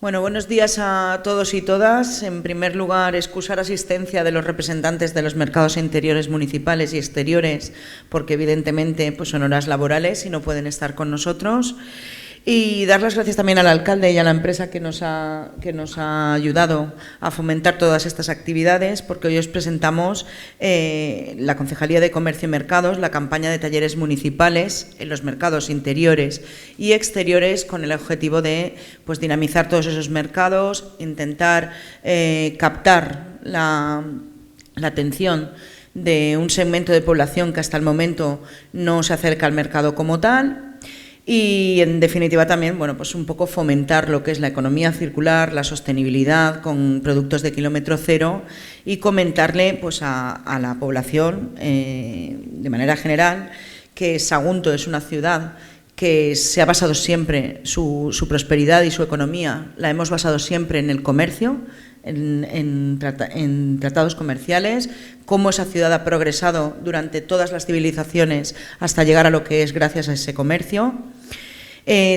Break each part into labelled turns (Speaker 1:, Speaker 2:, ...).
Speaker 1: Bueno, buenos días a todos y todas. En primer lugar, excusar asistencia de los representantes de los mercados interiores municipales y exteriores, porque evidentemente pues, son horas laborales y no pueden estar con nosotros. Y dar las gracias también al alcalde y a la empresa que nos ha ayudado a fomentar todas estas actividades, porque hoy os presentamos la Concejalía de Comercio y Mercados, la campaña de talleres municipales en los mercados interiores y exteriores con el objetivo de pues, dinamizar todos esos mercados, intentar captar la atención de un segmento de población que hasta el momento no se acerca al mercado como tal. Y, en definitiva, también bueno, pues un poco fomentar lo que es la economía circular, la sostenibilidad con productos de kilómetro cero y comentarle pues, a la población, de manera general, que Sagunto es una ciudad que se ha basado siempre, su prosperidad y su economía la hemos basado siempre en el comercio, en tratados comerciales, cómo esa ciudad ha progresado durante todas las civilizaciones hasta llegar a lo que es gracias a ese comercio.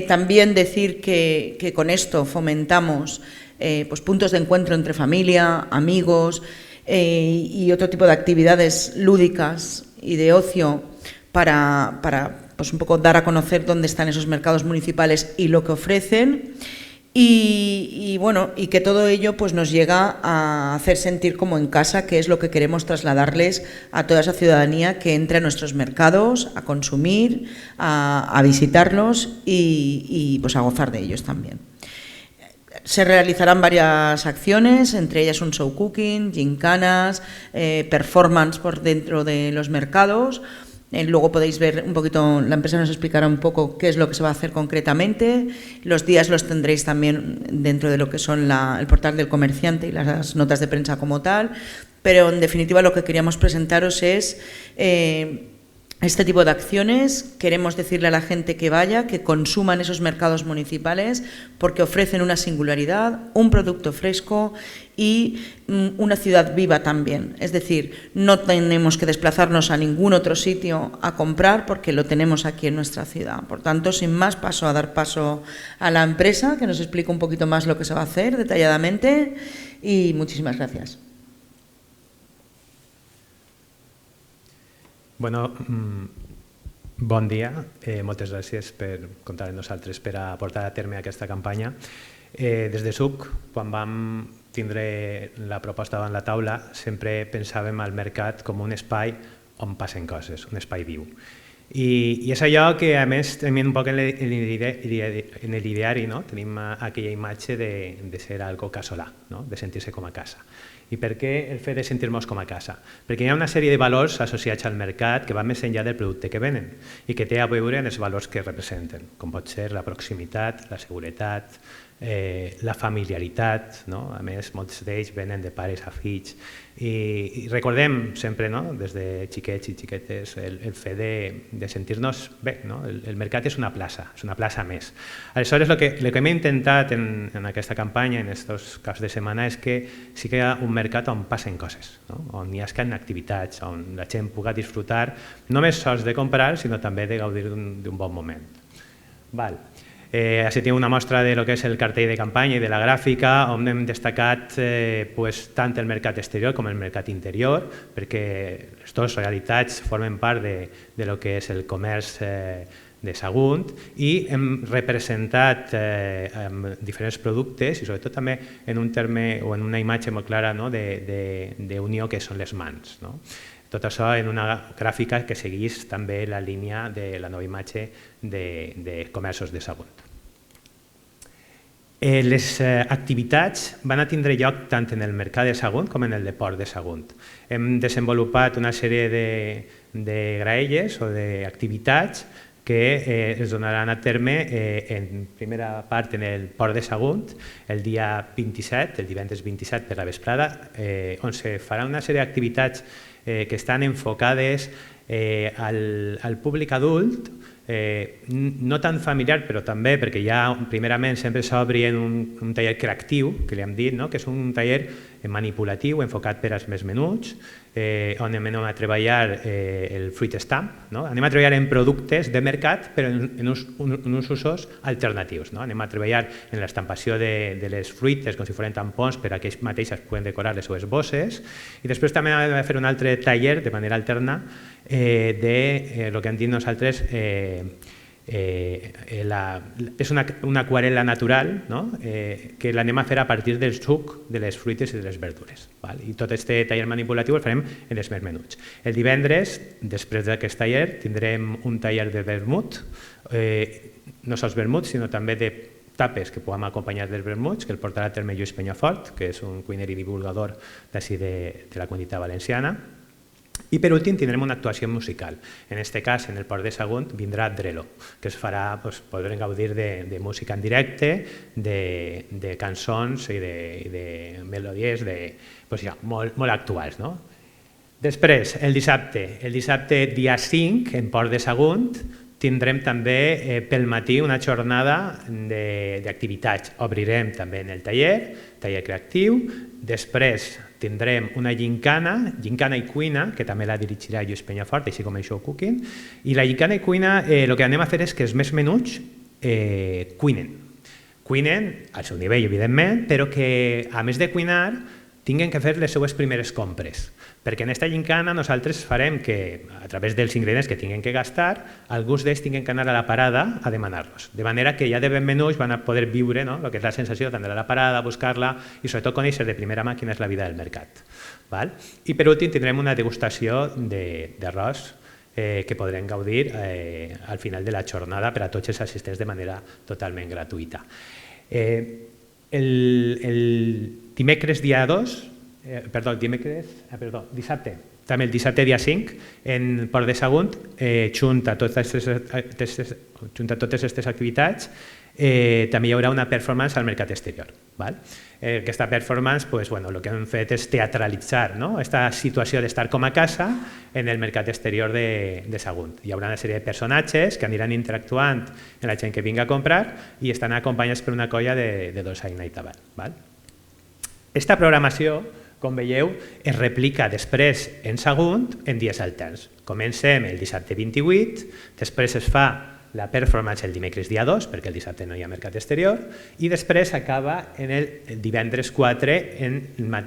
Speaker 1: También decir que con esto fomentamos pues puntos de encuentro entre familia, amigos y otro tipo de actividades lúdicas y de ocio para pues un poco dar a conocer dónde están esos mercados municipales y lo que ofrecen. Y bueno, y que todo ello pues nos llega a hacer sentir como en casa, que es lo que queremos trasladarles a toda esa ciudadanía que entre a nuestros mercados a consumir, a visitarlos y pues a gozar de ellos también. Se realizarán varias acciones, entre ellas un show cooking, gincanas, performance por dentro de los mercados. Luego podéis ver un poquito, la empresa nos explicará un poco qué es lo que se va a hacer concretamente. Los días los tendréis también dentro de lo que son el portal del comerciante y las notas de prensa como tal, pero en definitiva lo que queríamos presentaros es este tipo de acciones. Queremos decirle a la gente que vaya, que consuman esos mercados municipales porque ofrecen una singularidad, un producto fresco y una ciudad viva también. Es decir, no tenemos que desplazarnos a ningún otro sitio a comprar porque lo tenemos aquí en nuestra ciudad. Por tanto, sin más, paso a dar paso a la empresa que nos explique un poquito más lo que se va a hacer detalladamente y muchísimas gracias.
Speaker 2: Bueno, bon dia. Moltes gràcies per comptar amb nosaltres per a portar a terme aquesta campanya. Des de SUC, quan vam tindre la proposta davant la taula, sempre pensàvem al mercat com un espai on passen coses, un espai viu. I és allò que, a més, tenim un poc en l'ideari, no? Tenim aquella imatge de ser algo casolà, no? De sentir-se com a casa. I per què el fet de sentir-nos com a casa? Perquè hi ha una sèrie de valors associats al mercat que van més enllà del producte que venen i que té a veure amb els valors que representen, com pot ser la proximitat, la seguretat, la familiaritat, no? A més, molts d'ells venen de pares a fills. I recordem sempre, no? Des de xiquets i xiquetes, el fet de sentir-nos bé. No? El mercat és una plaça més. Aleshores, el que hem intentat en aquesta campanya, en aquests caps de setmana, és que sí que hi ha un mercat on passen coses, no? On hi ha activitats, on la gent pugui disfrutar no només sols de comprar, sinó també de gaudir d'un bon moment. Val. Així tenim una mostra de lo que és el cartell de campanya i de la gràfica, on hem destacat tant el mercat exterior com el mercat interior, perquè les dues realitats formen part de lo que és el comerç de Sagunt i hem representat diferents productes i sobretot també en un terme o en una imatge molt clara d'unió que són les mans. Tot això en una gràfica que segueix també la línia de la nova imatge de comerços de Sagunt. Les activitats van a tindre lloc tant en el mercat de Sagunt com en el de Port de Sagunt. Hem desenvolupat una sèrie de graelles o d'activitats que es donaran a terme en primera part en el Port de Sagunt el dia 27, el divendres 27 per la vesprada, on se farà una sèrie d'activitats que estan enfocades al públic adult no tan familiar, però també perquè ja primerament sempre s'obri en un taller creatiu, que li hem dit, que és un taller manipulatiu enfocat per als més menuts, on anem a treballar el fruit stamp, anem a treballar en productes de mercat però en uns usos alternatius. Anem a treballar en l'estampació de les fruites com si foren tampons per a que ells mateixes puguen decorar les seves bosses, i després també hem de fer un altre taller de manera alterna de el que hem dit nosaltres és una aquarel·la natural que l'anem a fer a partir del suc de les fruites i de les verdures. I tot aquest taller manipulatiu el farem en els més menuts. El divendres, després d'aquest taller, tindrem un taller de vermut, no sols vermut, sinó també de tapes que podem acompanyar dels vermuts, que el portarà a terme Lluís Penyafort, que és un cuiner i divulgador d'ací de la Comunitat Valenciana. I per últim tindrem una actuació musical. En aquest cas, en el Port de Sagunt, vindrà Drelo, que es farà, podrem gaudir de música en directe, de cançons i de melodies molt actuals. Després, el dissabte dia 5, en Port de Sagunt, tindrem també pel matí una jornada d'activitats. Obrirem també en el taller creatiu, després tindrem una gincana i cuina, que també la dirigirà Lluís Penyafort, així com el show cooking, i la gincana i cuina el que anem a fer és que els més menuts cuinen al seu nivell, evidentment, però que a més de cuinar tinguin que fer les seues primeres compres, perquè en aquesta gincana nosaltres farem que, a través dels ingredients que tinguin que gastar, alguns d'ells tinguin que anar a la parada a demanar-los, de manera que ja de ben menuts van a poder viure el que és la sensació d'anar a la parada, buscar-la i sobretot conèixer de primera mà quina és la vida del mercat. I per últim tindrem una degustació d'arròs que podrem gaudir al final de la jornada per a tots els assistents de manera totalment gratuïta. Dissabte, també el dissabte dia 5, en Port de Sagunt, junt a totes aquestes activitats, també hi haurà una performance al mercat exterior. Aquesta performance, el que hem fet és teatralitzar aquesta situació d'estar com a casa en el mercat exterior de Sagunt. Hi haurà una sèrie de personatges que aniran interactuant amb la gent que vingui a comprar i estan acompanyats per una colla de dolçaina i tabac. Aquesta programació, com veieu, es replica després en Sagunt en dies alterns. Comencem el dissabte 28, després es fa la performance el dimecres dia 2, perquè el dissabte no hi ha mercat exterior, i després acaba el divendres 4 en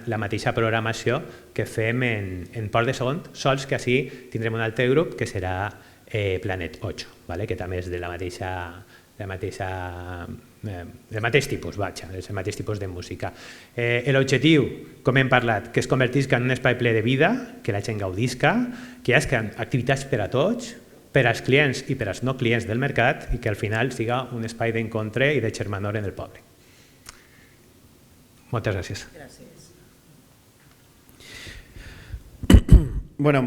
Speaker 2: la mateixa programació que fem en Port de Sagunt, sols que així tindrem un altre grup que serà Planet 8, que també és del mateix tipus, del mateix tipus de música. L'objectiu, com hem parlat, que es convertisca en un espai ple de vida, que la gent gaudisca, que hi hagi activitats per a tots, per als clients i per als no clients del mercat i que al final siga un espai d'encontre i de germanor en el poble. Moltes gràcies.
Speaker 1: Gràcies.
Speaker 3: Bueno.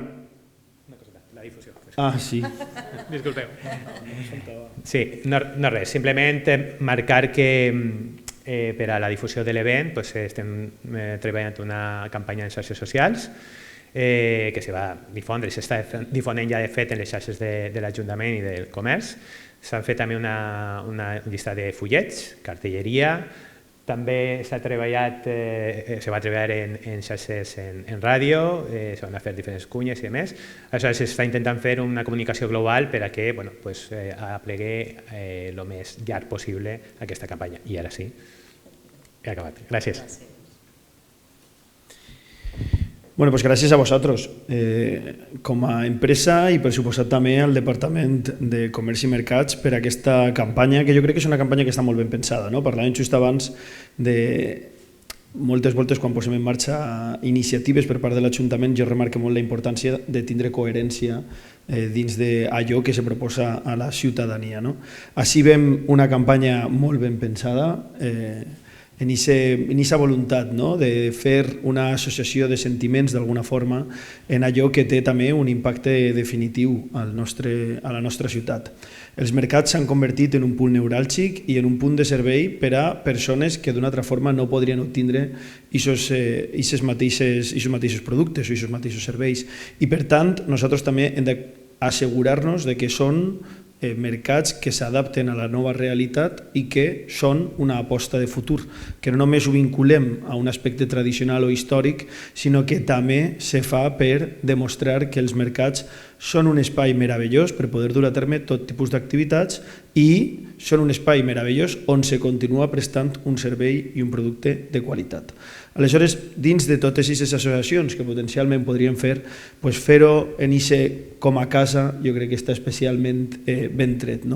Speaker 2: Una coseta, la difusió.
Speaker 3: Sí.
Speaker 2: Disculpeu. Sí, no res, simplement marcar que per a la difusió de l'event estem treballant una campanya en xarxes socials que se va difondre i s'està difonent ja de fet en les xarxes de l'Ajuntament i del Comerç. S'han fet també una llista de fullets, cartelleria, també se va treballar en xarxes en ràdio, se van fer diferents cunyes i demés. Aleshores s'està intentant fer una comunicació global per a que aplegui el més llarg possible aquesta campanya. I ara sí, he acabat. Gràcies.
Speaker 3: Bueno, pues gràcies a vosaltres. Com a empresa i per suposat també al Departament de Comerç i Mercats per aquesta campanya, que jo crec que és una campanya que està molt ben pensada. Parlàvem just abans de moltes voltes quan posem en marxa iniciatives per part de l'Ajuntament, jo remarco molt la importància de tindre coherència dins d'allò que se proposa a la ciutadania. Així veiem una campanya molt ben pensada, en aquesta voluntat de fer una associació de sentiments d'alguna forma en allò que té també un impacte definitiu a la nostra ciutat. Els mercats s'han convertit en un punt neuràlgic i en un punt de servei per a persones que d'una altra forma no podrien obtindre aquests mateixos productes o aquests mateixos serveis. I per tant, nosaltres també hem d'assegurar-nos que són mercats que s'adapten a la nova realitat i que són una aposta de futur, que no només ho vinculem a un aspecte tradicional o històric, sinó que també se fa per demostrar que els mercats són un espai meravellós per poder dur a terme tot tipus d'activitats i són un espai meravellós on se continua prestant un servei i un producte de qualitat. Aleshores, dins de totes aquestes associacions que potencialment podríem fer, fer-ho en ICE com a casa jo crec que està especialment ben tret.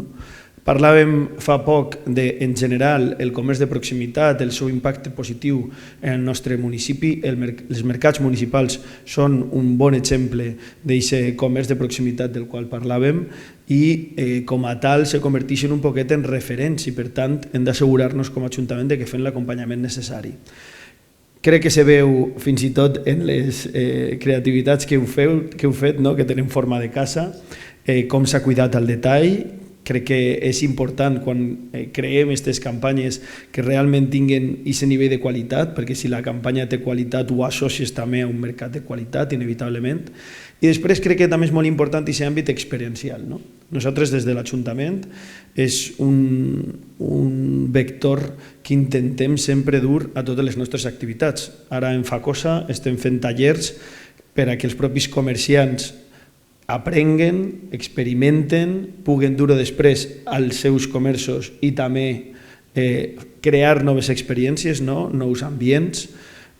Speaker 3: Parlàvem fa poc de, en general, el comerç de proximitat, el seu impacte positiu en el nostre municipi. Els mercats municipals són un bon exemple d'aquest comerç de proximitat del qual parlàvem i com a tal se converteixen un poquet en referents i per tant hem d'assegurar-nos com a Ajuntament que fem l'acompanyament necessari. Crec que se veu fins i tot en les creativitats que heu fet, que tenen forma de casa, com s'ha cuidat al detall. Crec que és important quan creem aquestes campanyes que realment tinguin aquest nivell de qualitat, perquè si la campanya té qualitat ho associes també a un mercat de qualitat, inevitablement. I després crec que també és molt important aquest àmbit experiencial. Nosaltres des de l'Ajuntament és un vector que intentem sempre dur a totes les nostres activitats. Ara en Facosa estem fent tallers per a que els propis comerciants aprenguen, experimenten, puguen dur-ho després als seus comerços i també crear noves experiències, nous ambients.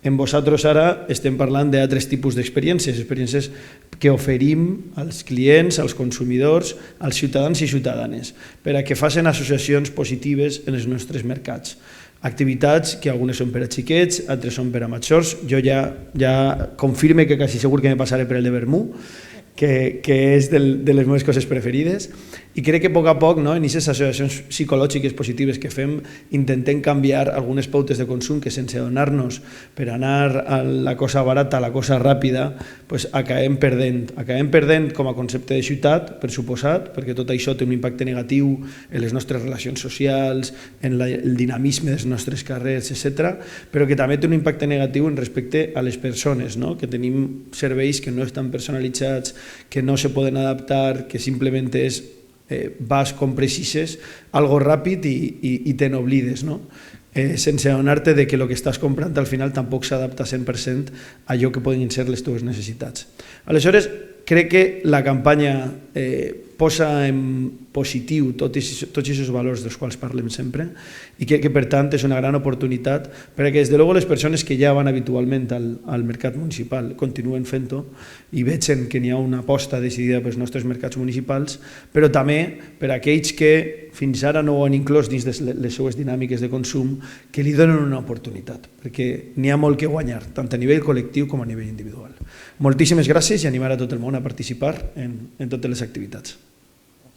Speaker 3: En vosaltres ara estem parlant d'altres tipus d'experiències, experiències que oferim als clients, als consumidors, als ciutadans i ciutadanes, per a que facin associacions positives en els nostres mercats. Activitats que algunes són per a xiquets, altres són per a majors. Jo ja confirme que quasi segur que me passaré per el de Vermú, que és de les meves coses preferides, i crec que a poc en aquestes associacions psicològiques positives que fem intentem canviar algunes pautes de consum que sense adonar-nos per anar a la cosa barata, a la cosa ràpida, acabem perdent com a concepte de ciutat, per suposat, perquè tot això té un impacte negatiu en les nostres relacions socials, en el dinamisme dels nostres carrers, etc., però que també té un impacte negatiu en respecte a les persones, que tenim serveis que no estan personalitzats, que no se poden adaptar, que simplement és vas, compres xixes, algo ràpid i te n'oblides, sense adonar-te que el que estàs comprant al final tampoc s'adapta 100% a allò que poden ser les teves necessitats. Aleshores, crec que la campanya posa en positiu tots aquests valors dels quals parlem sempre i crec que per tant és una gran oportunitat perquè des de luego les persones que ja van habitualment al mercat municipal continuen fent-ho i vegin que n'hi ha una aposta decidida pels nostres mercats municipals, però també per a aquells que fins ara no ho han inclòs dins de les seues dinàmiques de consum, que li donen una oportunitat, perquè n'hi ha molt que guanyar, tant a nivell col·lectiu com a nivell individual. Moltíssimes gràcies i animar a tot el món a participar en totes les activitats.